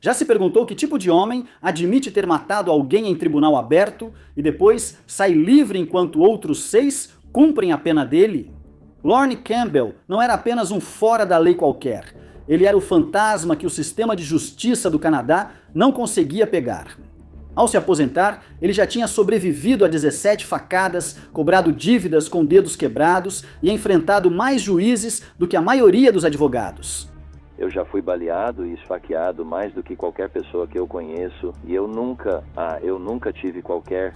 Já se perguntou que tipo de homem admite ter matado alguém em tribunal aberto e depois sai livre enquanto outros 6 cumprem a pena dele? Lorne Campbell não era apenas um fora da lei qualquer. Ele era o fantasma que o sistema de justiça do Canadá não conseguia pegar. Ao se aposentar, ele já tinha sobrevivido a 17 facadas, cobrado dívidas com dedos quebrados e enfrentado mais juízes do que a maioria dos advogados. Eu já fui baleado e esfaqueado mais do que qualquer pessoa que eu conheço e eu nunca tive qualquer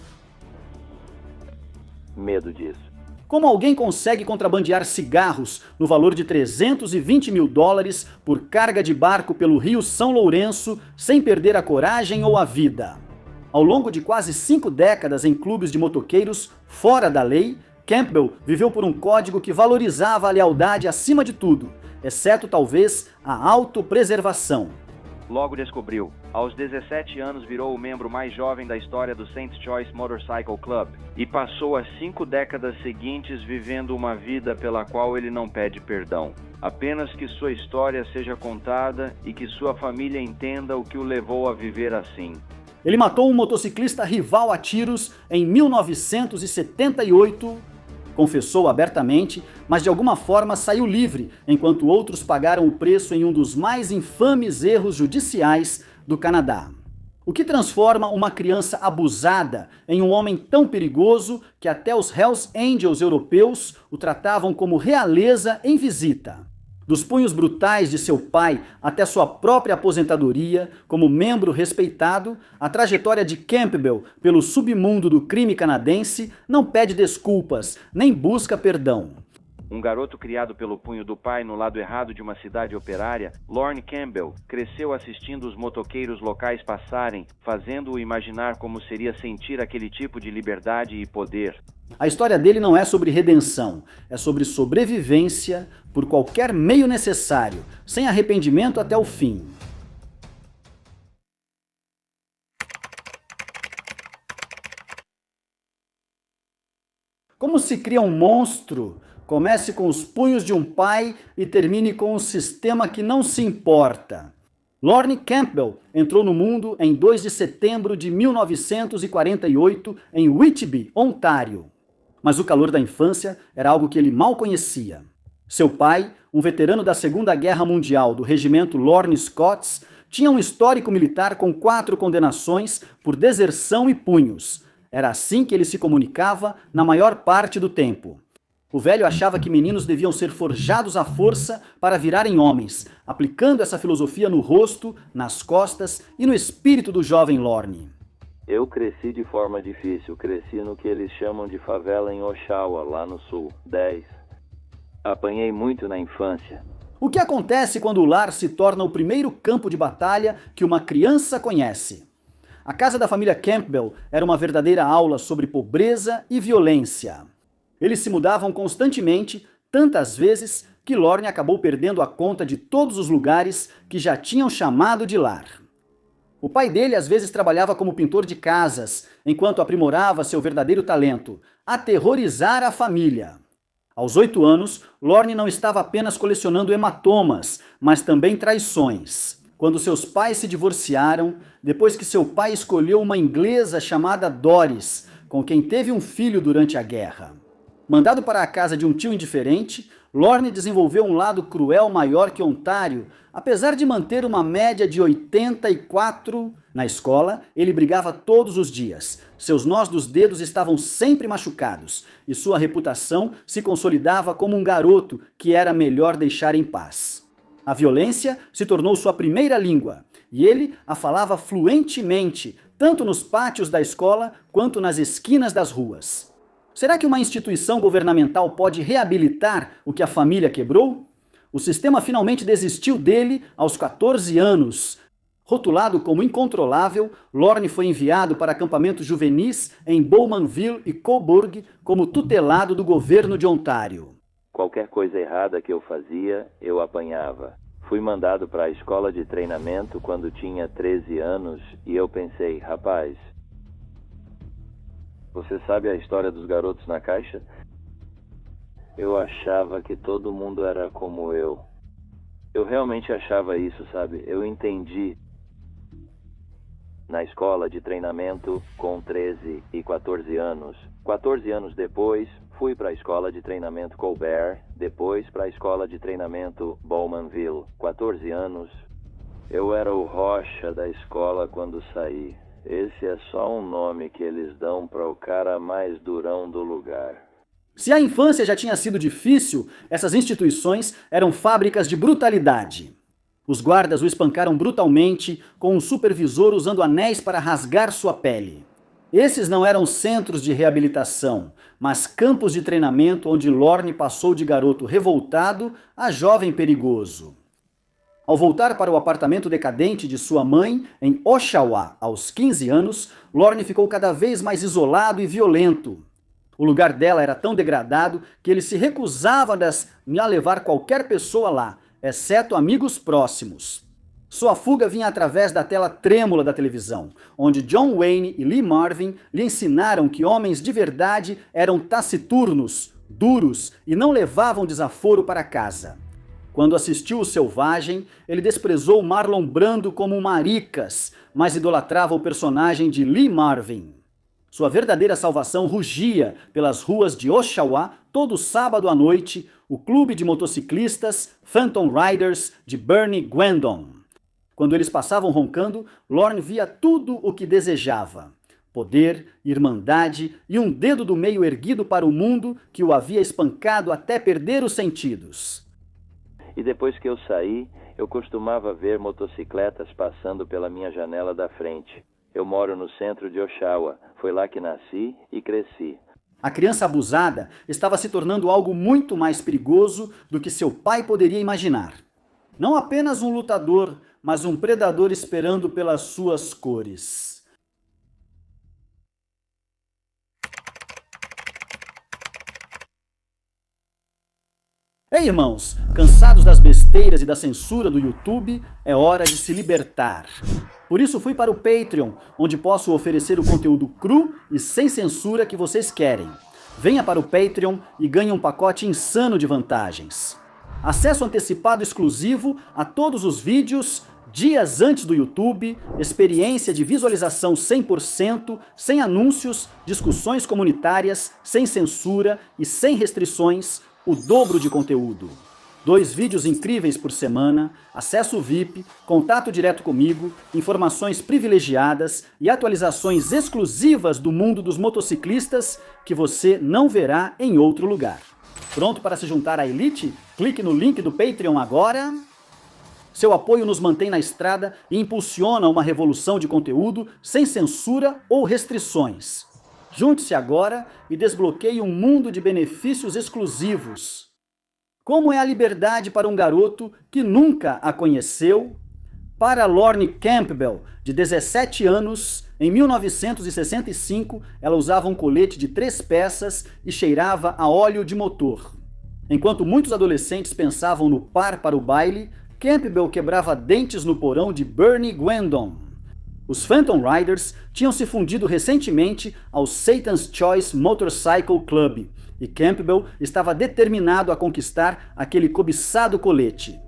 medo disso. Como alguém consegue contrabandear cigarros no valor de 320 mil dólares por carga de barco pelo Rio São Lourenço sem perder a coragem ou a vida? Ao longo de quase 5 décadas em clubes de motoqueiros fora da lei, Campbell viveu por um código que valorizava a lealdade acima de tudo, exceto talvez a autopreservação. Logo descobriu. Aos 17 anos virou o membro mais jovem da história do St. Joyce Motorcycle Club e passou as 5 décadas seguintes vivendo uma vida pela qual ele não pede perdão. Apenas que sua história seja contada e que sua família entenda o que o levou a viver assim. Ele matou um motociclista rival a tiros em 1978, confessou abertamente, mas de alguma forma saiu livre, enquanto outros pagaram o preço em um dos mais infames erros judiciais do Canadá. O que transforma uma criança abusada em um homem tão perigoso que até os Hells Angels europeus o tratavam como realeza em visita. Dos punhos brutais de seu pai até sua própria aposentadoria como membro respeitado, a trajetória de Campbell pelo submundo do crime canadense não pede desculpas, nem busca perdão. Um garoto criado pelo punho do pai no lado errado de uma cidade operária, Lorne Campbell cresceu assistindo os motoqueiros locais passarem, fazendo-o imaginar como seria sentir aquele tipo de liberdade e poder. A história dele não é sobre redenção, é sobre sobrevivência por qualquer meio necessário, sem arrependimento até o fim. Como se cria um monstro? Comece com os punhos de um pai e termine com um sistema que não se importa. Lorne Campbell entrou no mundo em 2 de setembro de 1948 em Whitby, Ontário. Mas o calor da infância era algo que ele mal conhecia. Seu pai, um veterano da Segunda Guerra Mundial do regimento Lorne Scots, tinha um histórico militar com 4 condenações por deserção e punhos. Era assim que ele se comunicava na maior parte do tempo. O velho achava que meninos deviam ser forjados à força para virarem homens, aplicando essa filosofia no rosto, nas costas e no espírito do jovem Lorne. Eu cresci de forma difícil, cresci no que eles chamam de favela em Oshawa, lá no sul, 10. Apanhei muito na infância. O que acontece quando o lar se torna o primeiro campo de batalha que uma criança conhece? A casa da família Campbell era uma verdadeira aula sobre pobreza e violência. Eles se mudavam constantemente, tantas vezes que Lorne acabou perdendo a conta de todos os lugares que já tinham chamado de lar. O pai dele às vezes trabalhava como pintor de casas, enquanto aprimorava seu verdadeiro talento, aterrorizar a família. Aos 8 anos, Lorne não estava apenas colecionando hematomas, mas também traições. Quando seus pais se divorciaram, depois que seu pai escolheu uma inglesa chamada Doris, com quem teve um filho durante a guerra. Mandado para a casa de um tio indiferente, Lorne desenvolveu um lado cruel maior que Ontário. Apesar de manter uma média de 84 na escola, ele brigava todos os dias. Seus nós dos dedos estavam sempre machucados e sua reputação se consolidava como um garoto que era melhor deixar em paz. A violência se tornou sua primeira língua e ele a falava fluentemente, tanto nos pátios da escola quanto nas esquinas das ruas. Será que uma instituição governamental pode reabilitar o que a família quebrou? O sistema finalmente desistiu dele aos 14 anos. Rotulado como incontrolável, Lorne foi enviado para acampamentos juvenis em Bowmanville e Cobourg como tutelado do governo de Ontário. Qualquer coisa errada que eu fazia, eu apanhava. Fui mandado para a escola de treinamento quando tinha 13 anos e eu pensei, rapaz, você sabe a história dos garotos na caixa? Eu achava que todo mundo era como eu. Eu realmente achava isso, sabe? Eu entendi na escola de treinamento com 13 e 14 anos. 14 anos depois, fui para a escola de treinamento Colbert, depois para a escola de treinamento Bowmanville. 14 anos, eu era o Rocha da escola quando saí. Esse é só um nome que eles dão para o cara mais durão do lugar. Se a infância já tinha sido difícil, essas instituições eram fábricas de brutalidade. Os guardas o espancaram brutalmente, com um supervisor usando anéis para rasgar sua pele. Esses não eram centros de reabilitação, mas campos de treinamento onde Lorne passou de garoto revoltado a jovem perigoso. Ao voltar para o apartamento decadente de sua mãe, em Oshawa, aos 15 anos, Lorne ficou cada vez mais isolado e violento. O lugar dela era tão degradado que ele se recusava a levar qualquer pessoa lá, exceto amigos próximos. Sua fuga vinha através da tela trêmula da televisão, onde John Wayne e Lee Marvin lhe ensinaram que homens de verdade eram taciturnos, duros e não levavam desaforo para casa. Quando assistiu O Selvagem, ele desprezou Marlon Brando como um maricas, mas idolatrava o personagem de Lee Marvin. Sua verdadeira salvação rugia pelas ruas de Oshawa todo sábado à noite, o clube de motociclistas Phantom Riders de Bernie Gwendon. Quando eles passavam roncando, Lorne via tudo o que desejava. Poder, irmandade e um dedo do meio erguido para o mundo que o havia espancado até perder os sentidos. E depois que eu saí, eu costumava ver motocicletas passando pela minha janela da frente. Eu moro no centro de Oshawa, foi lá que nasci e cresci. A criança abusada estava se tornando algo muito mais perigoso do que seu pai poderia imaginar. Não apenas um lutador, mas um predador esperando pelas suas cores. Ei, irmãos, cansados das besteiras e da censura do YouTube, é hora de se libertar. Por isso fui para o Patreon, onde posso oferecer o conteúdo cru e sem censura que vocês querem. Venha para o Patreon e ganhe um pacote insano de vantagens. Acesso antecipado exclusivo a todos os vídeos, dias antes do YouTube, experiência de visualização 100%, sem anúncios, discussões comunitárias, sem censura e sem restrições, o dobro de conteúdo. 2 vídeos incríveis por semana, acesso VIP, contato direto comigo, informações privilegiadas e atualizações exclusivas do mundo dos motociclistas que você não verá em outro lugar. Pronto para se juntar à Elite? Clique no link do Patreon agora. Seu apoio nos mantém na estrada e impulsiona uma revolução de conteúdo sem censura ou restrições. Junte-se agora e desbloqueie um mundo de benefícios exclusivos. Como é a liberdade para um garoto que nunca a conheceu? Para Lorne Campbell, de 17 anos, em 1965, ela usava um colete de 3 peças e cheirava a óleo de motor. Enquanto muitos adolescentes pensavam no par para o baile, Campbell quebrava dentes no porão de Bernie Gwendon. Os Phantom Riders tinham se fundido recentemente ao Satan's Choice Motorcycle Club, e Campbell estava determinado a conquistar aquele cobiçado colete.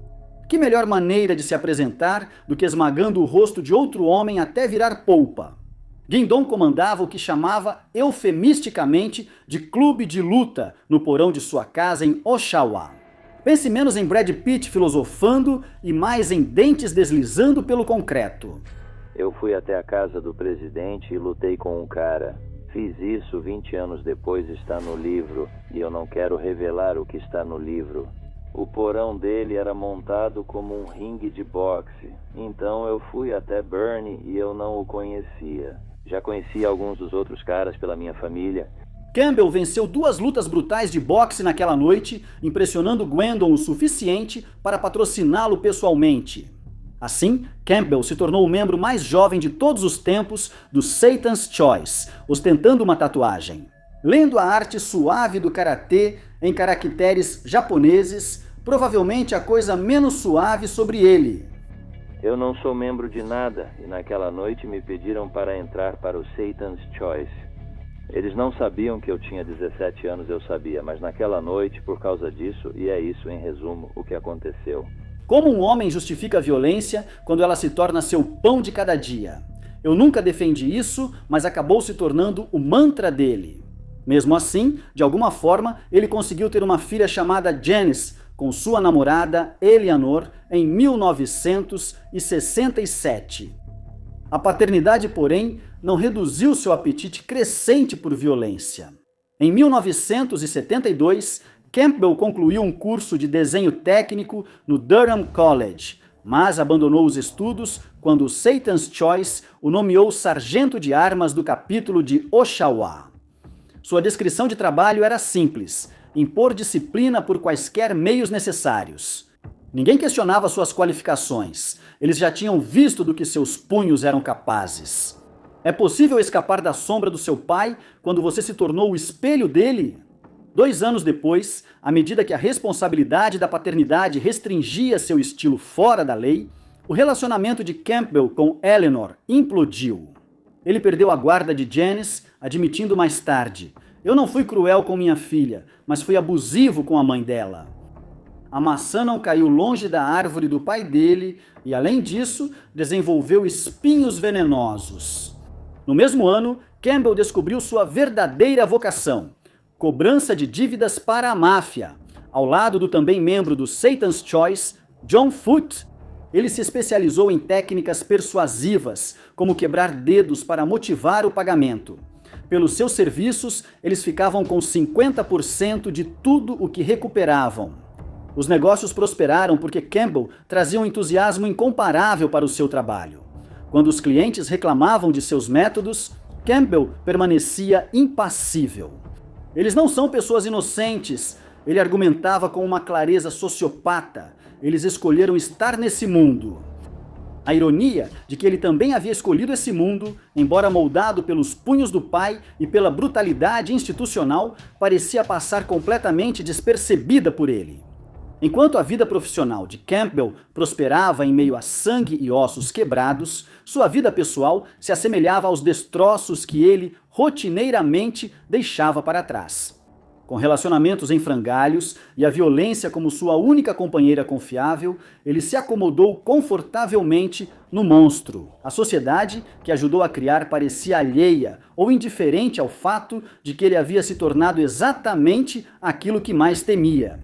Que melhor maneira de se apresentar do que esmagando o rosto de outro homem até virar polpa? Guindon comandava o que chamava eufemisticamente de clube de luta no porão de sua casa em Oshawa. Pense menos em Brad Pitt filosofando e mais em dentes deslizando pelo concreto. Eu fui até a casa do presidente e lutei com um cara. Fiz isso 20 anos depois, está no livro, e eu não quero revelar o que está no livro. O porão dele era montado como um ringue de boxe, então eu fui até Bernie e eu não o conhecia. Já conhecia alguns dos outros caras pela minha família. Campbell venceu 2 lutas brutais de boxe naquela noite, impressionando Gwendon o suficiente para patrociná-lo pessoalmente. Assim, Campbell se tornou o membro mais jovem de todos os tempos do Satan's Choice, ostentando uma tatuagem. Lendo a arte suave do karatê em caracteres japoneses, provavelmente a coisa menos suave sobre ele. Eu não sou membro de nada e naquela noite me pediram para entrar para o Satan's Choice. Eles não sabiam que eu tinha 17 anos, eu sabia, mas naquela noite, por causa disso, e é isso em resumo o que aconteceu. Como um homem justifica a violência quando ela se torna seu pão de cada dia? Eu nunca defendi isso, mas acabou se tornando o mantra dele. Mesmo assim, de alguma forma, ele conseguiu ter uma filha chamada Janice com sua namorada Eleanor em 1967. A paternidade, porém, não reduziu seu apetite crescente por violência. Em 1972, Campbell concluiu um curso de desenho técnico no Durham College, mas abandonou os estudos quando Satan's Choice o nomeou sargento de armas do capítulo de Oshawa. Sua descrição de trabalho era simples: impor disciplina por quaisquer meios necessários. Ninguém questionava suas qualificações. Eles já tinham visto do que seus punhos eram capazes. É possível escapar da sombra do seu pai quando você se tornou o espelho dele? 2 anos depois, à medida que a responsabilidade da paternidade restringia seu estilo fora da lei, o relacionamento de Campbell com Eleanor implodiu. Ele perdeu a guarda de Janice, admitindo mais tarde: "Eu não fui cruel com minha filha, mas fui abusivo com a mãe dela." A maçã não caiu longe da árvore do pai dele e, além disso, desenvolveu espinhos venenosos. No mesmo ano, Campbell descobriu sua verdadeira vocação: cobrança de dívidas para a máfia. Ao lado do também membro do Satan's Choice, John Foote, ele se especializou em técnicas persuasivas, como quebrar dedos para motivar o pagamento. Pelos seus serviços, eles ficavam com 50% de tudo o que recuperavam. Os negócios prosperaram porque Campbell trazia um entusiasmo incomparável para o seu trabalho. Quando os clientes reclamavam de seus métodos, Campbell permanecia impassível. "Eles não são pessoas inocentes", ele argumentava com uma clareza sociopata. "Eles escolheram estar nesse mundo." A ironia de que ele também havia escolhido esse mundo, embora moldado pelos punhos do pai e pela brutalidade institucional, parecia passar completamente despercebida por ele. Enquanto a vida profissional de Campbell prosperava em meio a sangue e ossos quebrados, sua vida pessoal se assemelhava aos destroços que ele rotineiramente deixava para trás. Com relacionamentos em frangalhos e a violência como sua única companheira confiável, ele se acomodou confortavelmente no monstro. A sociedade que ajudou a criar parecia alheia ou indiferente ao fato de que ele havia se tornado exatamente aquilo que mais temia.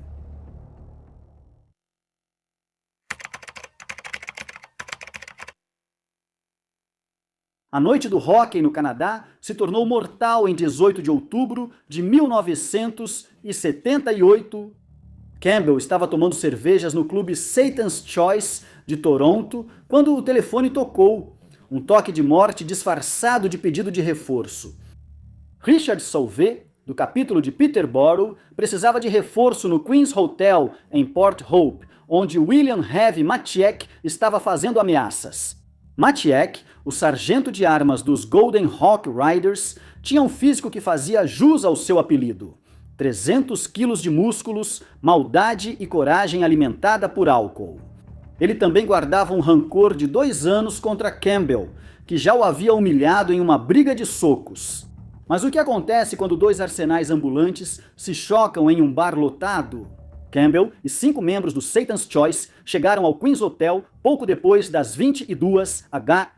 A noite do hóquei no Canadá se tornou mortal em 18 de outubro de 1978. Campbell estava tomando cervejas no clube Satan's Choice de Toronto quando o telefone tocou. Um toque de morte disfarçado de pedido de reforço. Richard Sauvé, do capítulo de Peterborough, precisava de reforço no Queen's Hotel em Port Hope, onde William Heavy Matiek estava fazendo ameaças. Matiek, o sargento de armas dos Golden Hawk Riders, tinha um físico que fazia jus ao seu apelido: 300 quilos de músculos, maldade e coragem alimentada por álcool. Ele também guardava um rancor de 2 anos contra Campbell, que já o havia humilhado em uma briga de socos. Mas o que acontece quando 2 arsenais ambulantes se chocam em um bar lotado? Campbell e 5 membros do Satan's Choice chegaram ao Queen's Hotel pouco depois das 22 h.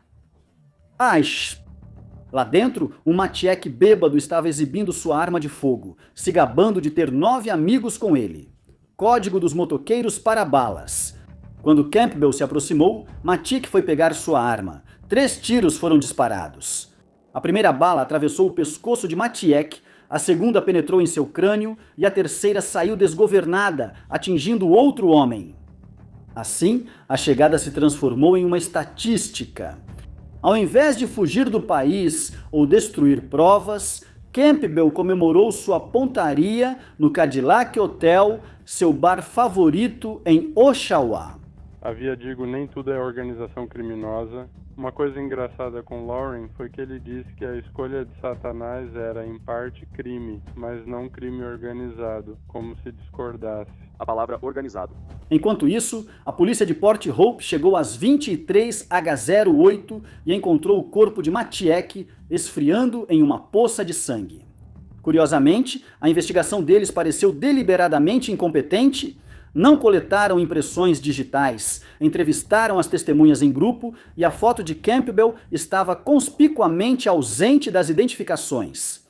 Lá dentro, um Matiek bêbado estava exibindo sua arma de fogo, se gabando de ter 9 amigos com ele. Código dos motoqueiros para balas. Quando Campbell se aproximou, Matiek foi pegar sua arma. 3 tiros foram disparados. A primeira bala atravessou o pescoço de Matiek, a segunda penetrou em seu crânio e a terceira saiu desgovernada, atingindo outro homem. Assim, a chegada se transformou em uma estatística. Ao invés de fugir do país ou destruir provas, Campbell comemorou sua pontaria no Cadillac Hotel, seu bar favorito em Oshawa. Nem tudo é organização criminosa. Uma coisa engraçada com Lauren foi que ele disse que a escolha de Satanás era, em parte, crime, mas não crime organizado, como se discordasse. A palavra organizado. Enquanto isso, a polícia de Port Hope chegou às 23h08 e encontrou o corpo de Matiek esfriando em uma poça de sangue. Curiosamente, a investigação deles pareceu deliberadamente incompetente. não coletaram impressões digitais, entrevistaram as testemunhas em grupo e a foto de Campbell estava conspicuamente ausente das identificações.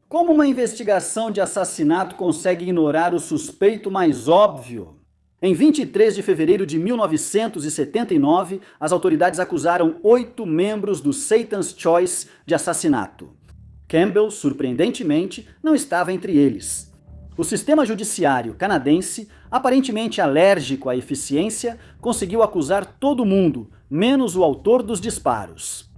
Como uma investigação de assassinato consegue ignorar o suspeito mais óbvio? Em 23 de fevereiro de 1979, as autoridades acusaram 8 membros do Satan's Choice de assassinato. Campbell, surpreendentemente, não estava entre eles. O sistema judiciário canadense, aparentemente alérgico à eficiência, conseguiu acusar todo mundo, menos o autor dos disparos.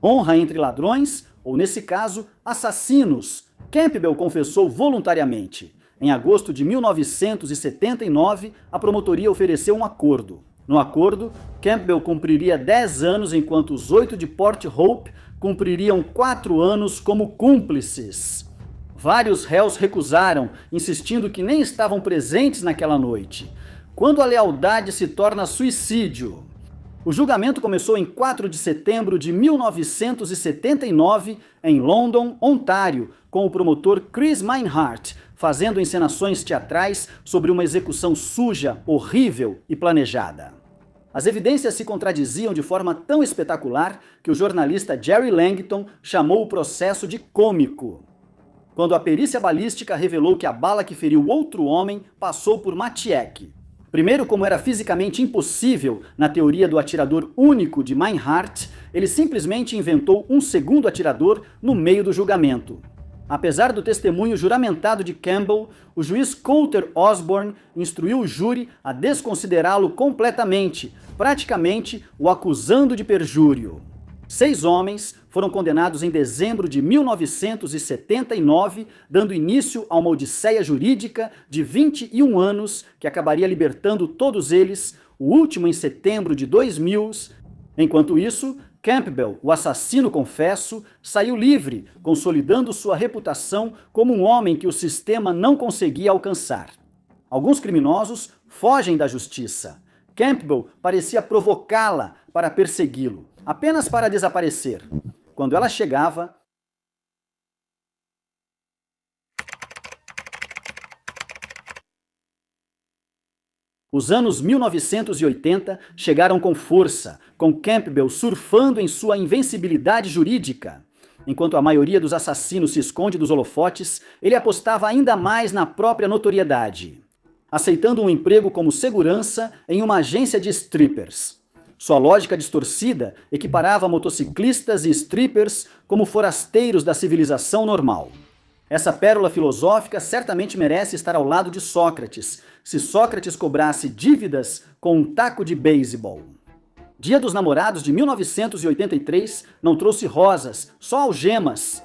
Honra entre ladrões, ou nesse caso, assassinos, Campbell confessou voluntariamente. Em agosto de 1979, a promotoria ofereceu um acordo. No acordo, Campbell cumpriria 10 anos, enquanto os 8 de Port Hope cumpririam 4 anos como cúmplices. Vários réus recusaram, insistindo que nem estavam presentes naquela noite. Quando a lealdade se torna suicídio? O julgamento começou em 4 de setembro de 1979, em London, Ontário, com o promotor Chris Meinhardt, fazendo encenações teatrais sobre uma execução suja, horrível e planejada. As evidências se contradiziam de forma tão espetacular que o jornalista Jerry Langton chamou o processo de cômico. Quando a perícia balística revelou que a bala que feriu outro homem passou por Mattiek. Primeiro, como era fisicamente impossível na teoria do atirador único de Meinhardt, ele simplesmente inventou um segundo atirador no meio do julgamento. Apesar do testemunho juramentado de Campbell, o juiz Coulter Osborne instruiu o júri a desconsiderá-lo completamente, praticamente o acusando de perjúrio. 6 homens foram condenados em dezembro de 1979, dando início a uma odisseia jurídica de 21 anos que acabaria libertando todos eles, o último em setembro de 2000. Enquanto isso, Campbell, o assassino confesso, saiu livre, consolidando sua reputação como um homem que o sistema não conseguia alcançar. Alguns criminosos fogem da justiça. Campbell parecia provocá-la para persegui-lo, apenas para desaparecer. Quando ela chegava, os anos 1980 chegaram com força, com Campbell surfando em sua invencibilidade jurídica. Enquanto a maioria dos assassinos se esconde dos holofotes, ele apostava ainda mais na própria notoriedade, aceitando um emprego como segurança em uma agência de strippers. Sua lógica distorcida equiparava motociclistas e strippers como forasteiros da civilização normal. Essa pérola filosófica certamente merece estar ao lado de Sócrates, se Sócrates cobrasse dívidas com um taco de beisebol. Dia dos Namorados de 1983 não trouxe rosas, só algemas.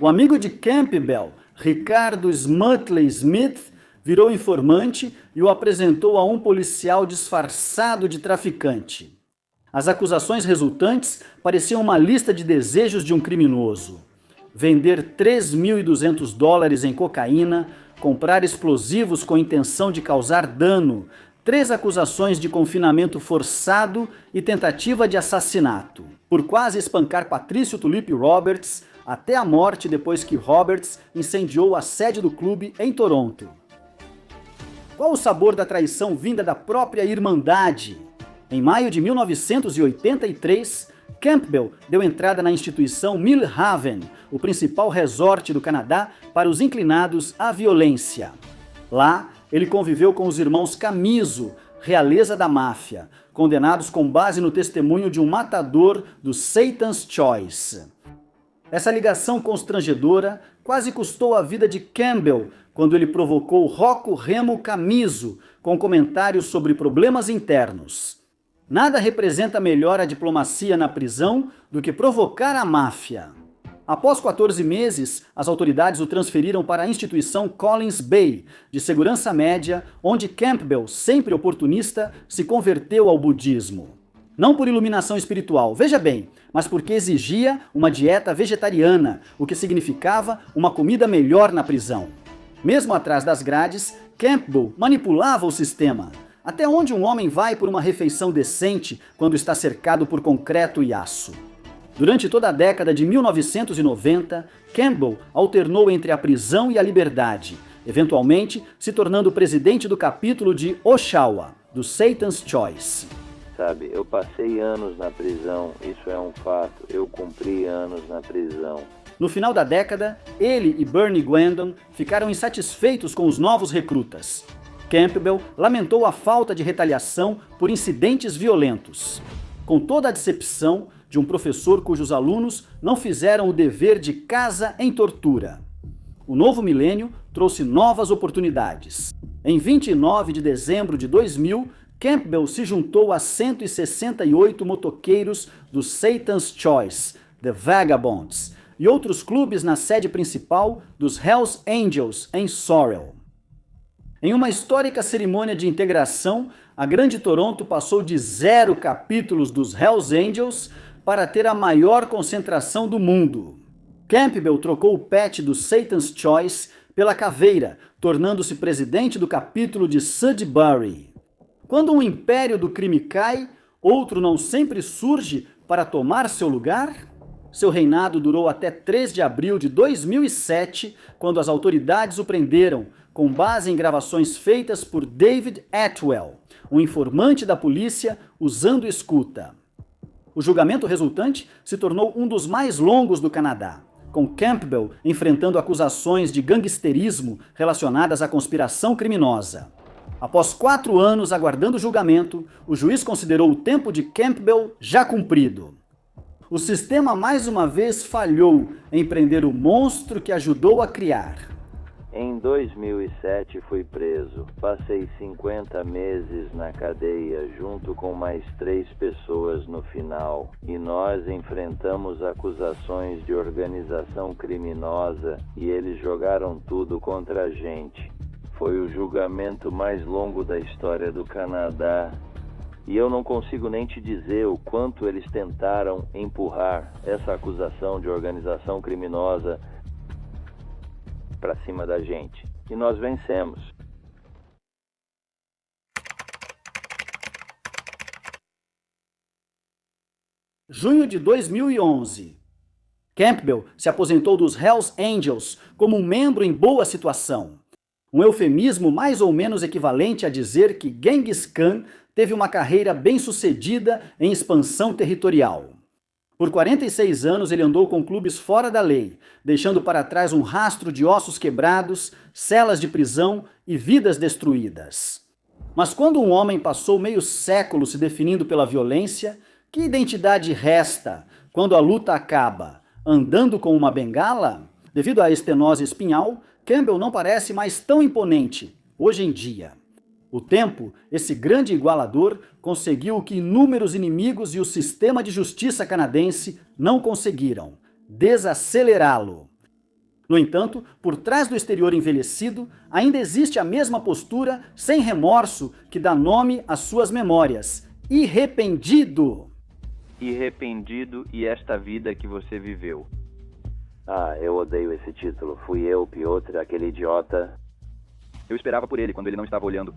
O amigo de Campbell, Ricardo Smutley Smith, virou informante e o apresentou a um policial disfarçado de traficante. As acusações resultantes pareciam uma lista de desejos de um criminoso. Vender $3.200 em cocaína, comprar explosivos com intenção de causar dano, 3 acusações de confinamento forçado e tentativa de assassinato, por quase espancar Patrício Tulip Roberts até a morte depois que Roberts incendiou a sede do clube em Toronto. Qual o sabor da traição vinda da própria Irmandade? Em maio de 1983, Campbell deu entrada na instituição Millhaven, o principal resort do Canadá para os inclinados à violência. Lá, ele conviveu com os irmãos Camiso, realeza da máfia, condenados com base no testemunho de um matador do Satan's Choice. Essa ligação constrangedora quase custou a vida de Campbell quando ele provocou Rocco Remo Camiso com comentários sobre problemas internos. Nada representa melhor a diplomacia na prisão do que provocar a máfia. Após 14 meses, as autoridades o transferiram para a instituição Collins Bay, de segurança média, onde Campbell, sempre oportunista, se converteu ao budismo. Não por iluminação espiritual, veja bem, mas porque exigia uma dieta vegetariana, o que significava uma comida melhor na prisão. Mesmo atrás das grades, Campbell manipulava o sistema. Até onde um homem vai por uma refeição decente quando está cercado por concreto e aço? Durante toda a década de 1990, Campbell alternou entre a prisão e a liberdade, eventualmente se tornando presidente do capítulo de Oshawa, do Satan's Choice. Sabe, eu passei anos na prisão, isso é um fato, eu cumpri anos na prisão. No final da década, ele e Bernie Gwendon ficaram insatisfeitos com os novos recrutas. Campbell lamentou a falta de retaliação por incidentes violentos. Com toda a decepção de um professor cujos alunos não fizeram o dever de casa em tortura. O novo milênio trouxe novas oportunidades. Em 29 de dezembro de 2000, Campbell se juntou a 168 motoqueiros do Satan's Choice, The Vagabonds, e outros clubes na sede principal dos Hells Angels, em Sorel. Em uma histórica cerimônia de integração, a Grande Toronto passou de 0 capítulos dos Hells Angels para ter a maior concentração do mundo. Campbell trocou o patch do Satan's Choice pela caveira, tornando-se presidente do capítulo de Sudbury. Quando um império do crime cai, outro não sempre surge para tomar seu lugar? Seu reinado durou até 3 de abril de 2007, quando as autoridades o prenderam, com base em gravações feitas por David Atwell, um informante da polícia usando escuta. O julgamento resultante se tornou um dos mais longos do Canadá, com Campbell enfrentando acusações de gangsterismo relacionadas à conspiração criminosa. Após 4 anos aguardando o julgamento, o juiz considerou o tempo de Campbell já cumprido. O sistema mais uma vez falhou em prender o monstro que ajudou a criar. Em 2007 fui preso. Passei 50 meses na cadeia junto com mais 3 pessoas no final. E nós enfrentamos acusações de organização criminosa e eles jogaram tudo contra a gente. Foi o julgamento mais longo da história do Canadá. E eu não consigo nem te dizer o quanto eles tentaram empurrar essa acusação de organização criminosa para cima da gente. E nós vencemos. Junho de 2011. Campbell se aposentou dos Hells Angels como um membro em boa situação. Um eufemismo mais ou menos equivalente a dizer que Genghis Khan teve uma carreira bem-sucedida em expansão territorial. Por 46 anos ele andou com clubes fora da lei, deixando para trás um rastro de ossos quebrados, celas de prisão e vidas destruídas. Mas quando um homem passou meio século se definindo pela violência, que identidade resta quando a luta acaba? Andando com uma bengala? Devido à estenose espinhal, Campbell não parece mais tão imponente hoje em dia. O tempo, esse grande igualador, conseguiu o que inúmeros inimigos e o sistema de justiça canadense não conseguiram: desacelerá-lo. No entanto, por trás do exterior envelhecido, ainda existe a mesma postura sem remorso que dá nome às suas memórias: irrependido. Irrependido e esta vida que você viveu. Ah, eu odeio esse título. Fui eu, Piotr, aquele idiota. Eu esperava por ele quando ele não estava olhando.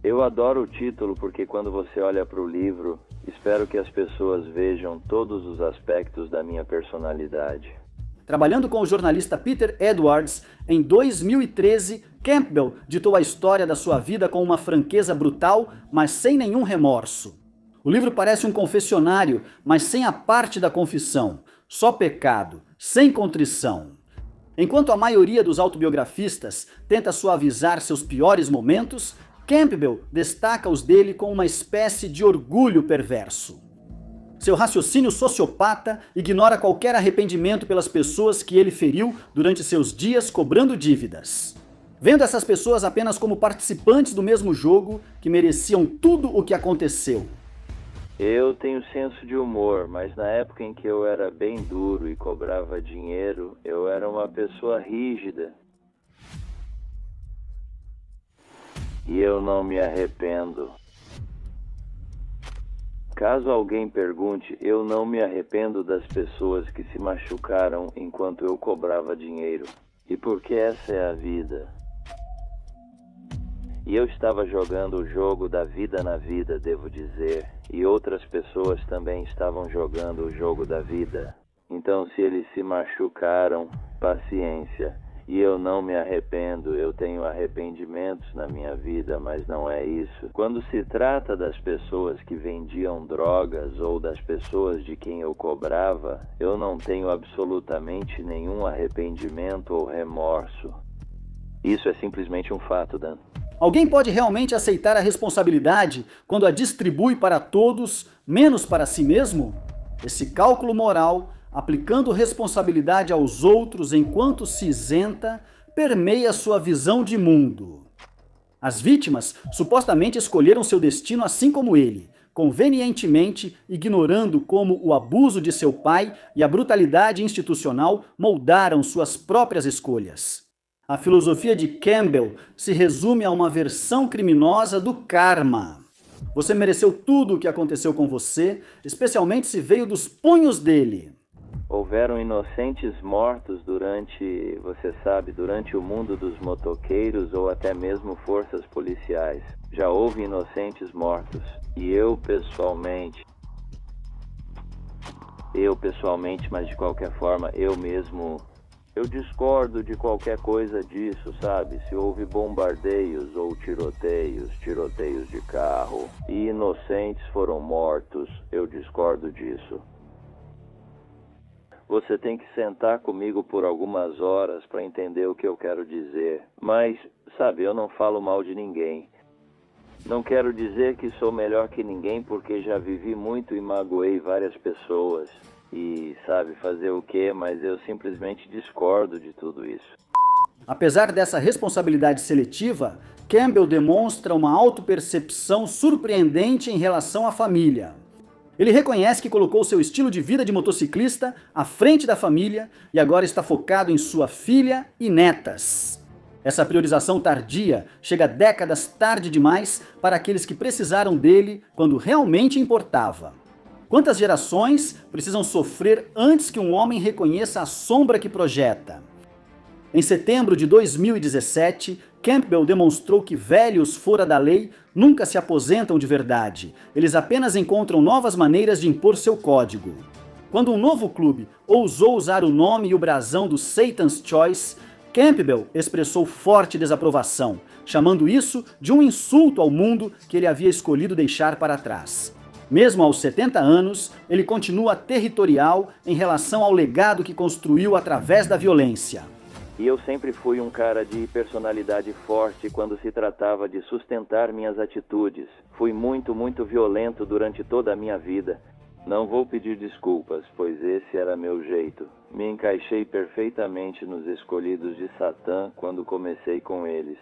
Eu adoro o título porque quando você olha para o livro, espero que as pessoas vejam todos os aspectos da minha personalidade. Trabalhando com o jornalista Peter Edwards, em 2013, Campbell ditou a história da sua vida com uma franqueza brutal, mas sem nenhum remorso. O livro parece um confessionário, mas sem a parte da confissão, só pecado, sem contrição. Enquanto a maioria dos autobiografistas tenta suavizar seus piores momentos, Campbell destaca os dele com uma espécie de orgulho perverso. Seu raciocínio sociopata ignora qualquer arrependimento pelas pessoas que ele feriu durante seus dias cobrando dívidas. Vendo essas pessoas apenas como participantes do mesmo jogo que mereciam tudo o que aconteceu. Eu tenho senso de humor, mas na época em que eu era bem duro e cobrava dinheiro, eu era uma pessoa rígida. E eu não me arrependo. Caso alguém pergunte, eu não me arrependo das pessoas que se machucaram enquanto eu cobrava dinheiro. E porque essa é a vida. E eu estava jogando o jogo da vida na vida, devo dizer. E outras pessoas também estavam jogando o jogo da vida. Então, se eles se machucaram, paciência. E eu não me arrependo, eu tenho arrependimentos na minha vida, mas não é isso. Quando se trata das pessoas que vendiam drogas ou das pessoas de quem eu cobrava, eu não tenho absolutamente nenhum arrependimento ou remorso. Isso é simplesmente um fato, Dan. Alguém pode realmente aceitar a responsabilidade quando a distribui para todos, menos para si mesmo? Esse cálculo moral, aplicando responsabilidade aos outros enquanto se isenta, permeia sua visão de mundo. As vítimas supostamente escolheram seu destino assim como ele, convenientemente ignorando como o abuso de seu pai e a brutalidade institucional moldaram suas próprias escolhas. A filosofia de Campbell se resume a uma versão criminosa do karma. Você mereceu tudo o que aconteceu com você, especialmente se veio dos punhos dele. Houveram inocentes mortos durante o mundo dos motoqueiros ou até mesmo forças policiais. Já houve inocentes mortos. E eu pessoalmente, mas de qualquer forma, eu discordo de qualquer coisa disso, sabe? Se houve bombardeios ou tiroteios de carro e inocentes foram mortos, eu discordo disso. Você tem que sentar comigo por algumas horas para entender o que eu quero dizer. Mas, sabe, eu não falo mal de ninguém. Não quero dizer que sou melhor que ninguém porque já vivi muito e magoei várias pessoas. E, sabe, fazer o quê? Mas eu simplesmente discordo de tudo isso. Apesar dessa responsabilidade seletiva, Campbell demonstra uma autopercepção surpreendente em relação à família. Ele reconhece que colocou seu estilo de vida de motociclista à frente da família e agora está focado em sua filha e netas. Essa priorização tardia chega décadas tarde demais para aqueles que precisaram dele quando realmente importava. Quantas gerações precisam sofrer antes que um homem reconheça a sombra que projeta? Em setembro de 2017, Campbell demonstrou que velhos fora da lei nunca se aposentam de verdade. Eles apenas encontram novas maneiras de impor seu código. Quando um novo clube ousou usar o nome e o brasão do Satan's Choice, Campbell expressou forte desaprovação, chamando isso de um insulto ao mundo que ele havia escolhido deixar para trás. Mesmo aos 70 anos, ele continua territorial em relação ao legado que construiu através da violência. E eu sempre fui um cara de personalidade forte quando se tratava de sustentar minhas atitudes. Fui muito violento durante toda a minha vida. Não vou pedir desculpas, pois esse era meu jeito. Me encaixei perfeitamente nos escolhidos de Satã quando comecei com eles.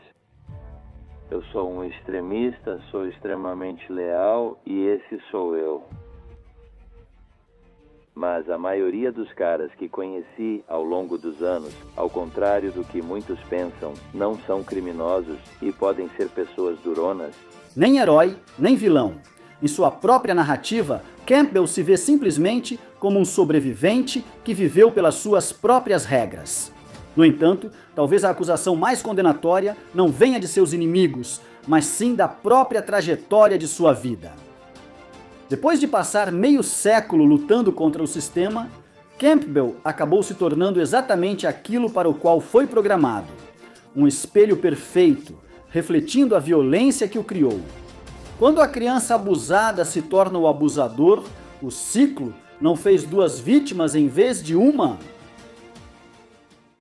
Eu sou um extremista, sou extremamente leal e esse sou eu. Mas a maioria dos caras que conheci ao longo dos anos, ao contrário do que muitos pensam, não são criminosos e podem ser pessoas duronas. Nem herói, nem vilão. Em sua própria narrativa, Campbell se vê simplesmente como um sobrevivente que viveu pelas suas próprias regras. No entanto, talvez a acusação mais condenatória não venha de seus inimigos, mas sim da própria trajetória de sua vida. Depois de passar meio século lutando contra o sistema, Campbell acabou se tornando exatamente aquilo para o qual foi programado. Um espelho perfeito, refletindo a violência que o criou. Quando a criança abusada se torna o abusador, o ciclo não fez duas vítimas em vez de uma.